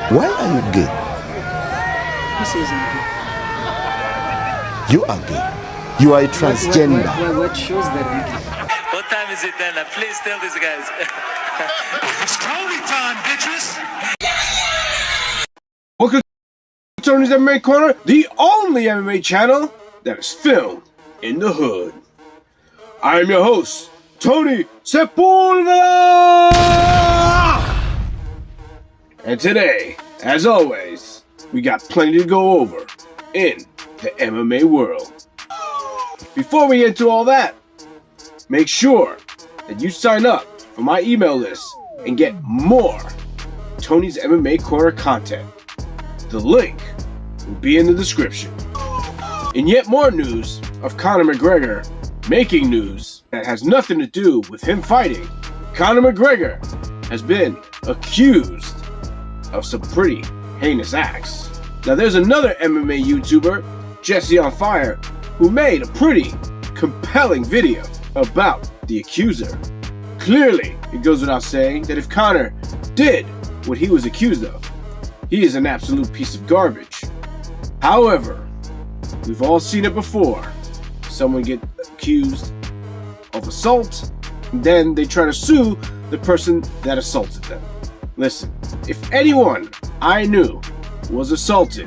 Why are you gay? This isn't gay. You are gay. You are a transgender. What shows that I'm gay? What time is it then? Please tell these guys. It's Tony time, bitches! Welcome to Tony's MMA Corner, the only MMA channel that is filmed in the hood. I am your host, Tony Sepulveda! And today, as always, we got plenty to go over in the MMA world. Before we get into all that, make sure that you sign up for my email list and get more Tony's MMA Corner content. The link will be in the description. In yet more news of Conor McGregor making news that has nothing to do with him fighting, Conor McGregor has been accused of some pretty heinous acts. Now there's another MMA YouTuber, Jesse on Fire, who made a pretty compelling video about the accuser. Clearly, it goes without saying that if Conor did what he was accused of, he is an absolute piece of garbage. However, we've all seen it before. Someone get accused of assault, and then they try to sue the person that assaulted them. Listen, if anyone I knew was assaulted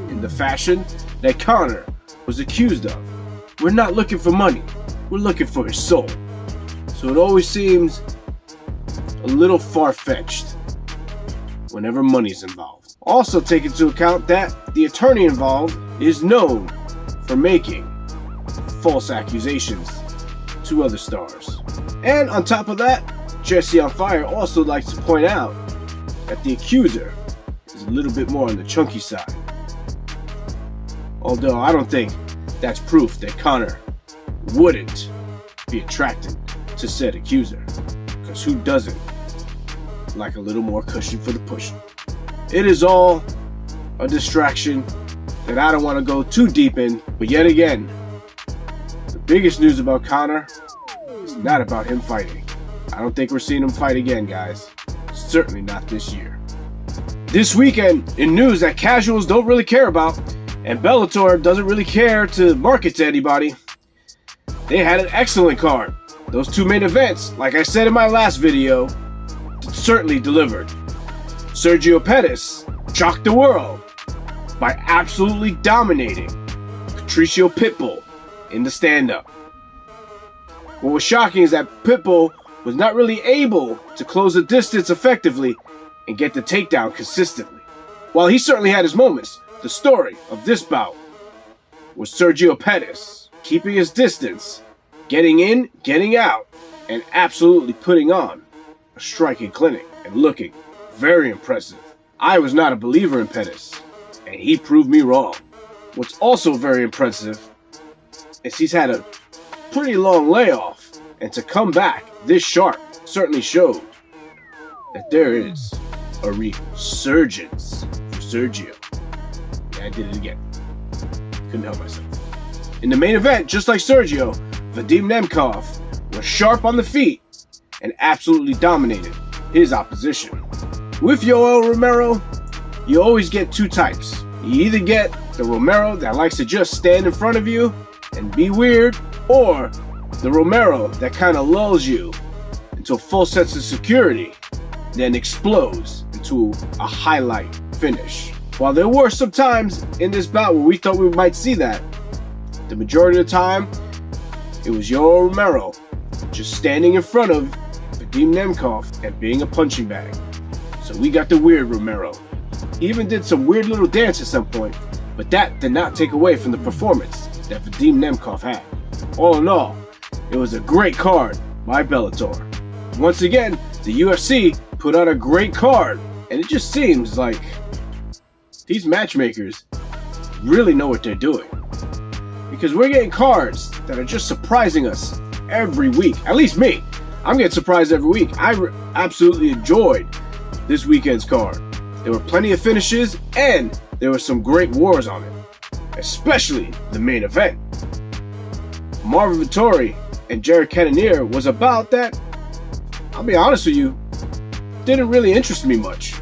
in the fashion that Conor was accused of, we're not looking for money, we're looking for his soul. So it always seems a little far-fetched whenever money's involved. Also take into account that the attorney involved is known for making false accusations to other stars. And on top of that, Jesse on Fire also likes to point out that the accuser is a little bit more on the chunky side. Although I don't think that's proof that Conor wouldn't be attracted to said accuser, because who doesn't like a little more cushion for the pushing? It is all a distraction that I don't want to go too deep in, but yet again, the biggest news about Conor is not about him fighting. I don't think we're seeing him fight again, guys. Certainly not this year. This weekend, in news that casuals don't really care about, and Bellator doesn't really care to market to anybody, they had an excellent card. Those two main events, like I said in my last video, certainly delivered. Sergio Pettis shocked the world by absolutely dominating Patricio Pitbull in the stand-up. What was shocking is that Pitbull was not really able to close the distance effectively and get the takedown consistently. While he certainly had his moments, the story of this bout was Sergio Pettis keeping his distance, getting in, getting out, and absolutely putting on a striking clinic and looking very impressive. I was not a believer in Pettis, and he proved me wrong. What's also very impressive is he's had a pretty long layoff, and to come back this sharp certainly showed that there is a resurgence for Sergio. Yeah, I did it again. Couldn't help myself. In the main event, just like Sergio, Vadim Nemkov was sharp on the feet and absolutely dominated his opposition. With Yoel Romero, you always get two types. You either get the Romero that likes to just stand in front of you and be weird, or the Romero that kind of lulls you into a full sense of security, then explodes into a highlight finish. While there were some times in this bout where we thought we might see that, the majority of the time, it was Yoel Romero just standing in front of Vadim Nemkov and being a punching bag. So we got the weird Romero. He even did some weird little dance at some point, but that did not take away from the performance that Vadim Nemkov had. All in all, it was a great card by Bellator. Once again, the UFC put out a great card, and it just seems like these matchmakers really know what they're doing. Because we're getting cards that are just surprising us every week. At least me. I'm getting surprised every week. I absolutely enjoyed this weekend's card. There were plenty of finishes, and there were some great wars on it. Especially the main event. Marvin Vettori and Jared Cannonier was about that, I'll be honest with you, didn't really interest me much.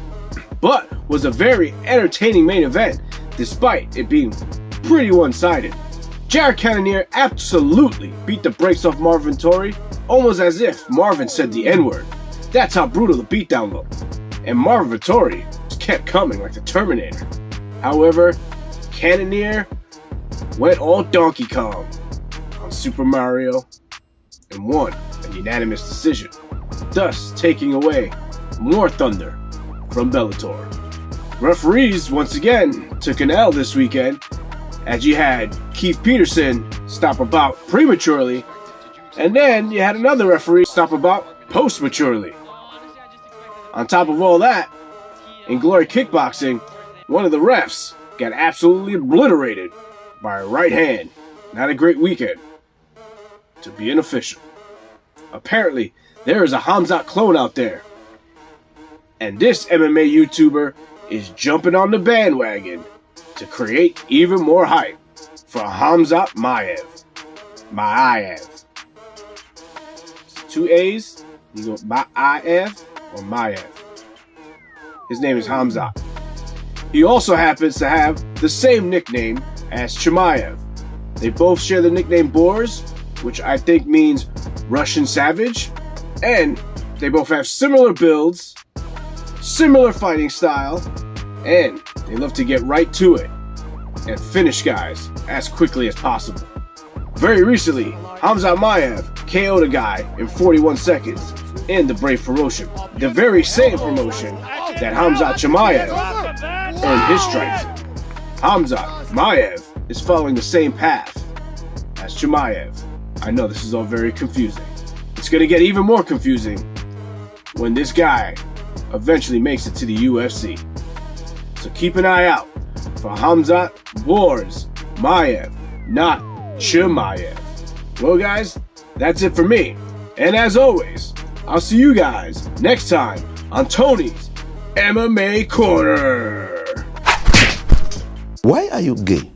But was a very entertaining main event, despite it being pretty one-sided. Jared Cannonier absolutely beat the brakes off Marvin Vettori, almost as if Marvin said the N-word. That's how brutal the beatdown looked. And Marvin Vettori just kept coming like the Terminator. However, Cannonier went all Donkey Kong on Super Mario and won a unanimous decision, thus taking away more thunder from Bellator. Referees once again took an L this weekend, as you had Keith Peterson stop a bout prematurely, and then you had another referee stop a bout post-maturely. On top of all that, in Glory Kickboxing, one of the refs got absolutely obliterated by a right hand. Not a great weekend to be an official. Apparently, there is a Hamza Clone out there, and this MMA YouTuber is jumping on the bandwagon to create even more hype for Hamza Maev. Maev. Two A's. You go Maev or Maev. His name is Hamza. He also happens to have the same nickname as Chimaev. They both share the nickname Borz, which I think means Russian savage, and they both have similar builds, similar fighting style, and they love to get right to it and finish guys as quickly as possible. Very recently, Hamza Maev KO'd a guy in 41 seconds in the Brave promotion, the very same promotion that Hamza Chimaev earned his stripes in. Hamza Maev is following the same path as Chimaev. I know this is all very confusing. It's going to get even more confusing when this guy eventually makes it to the UFC. So keep an eye out for Hamza Borz Maev, not Chimaev. Well guys, that's it for me. And as always, I'll see you guys next time on Tony's MMA Corner. Why are you gay?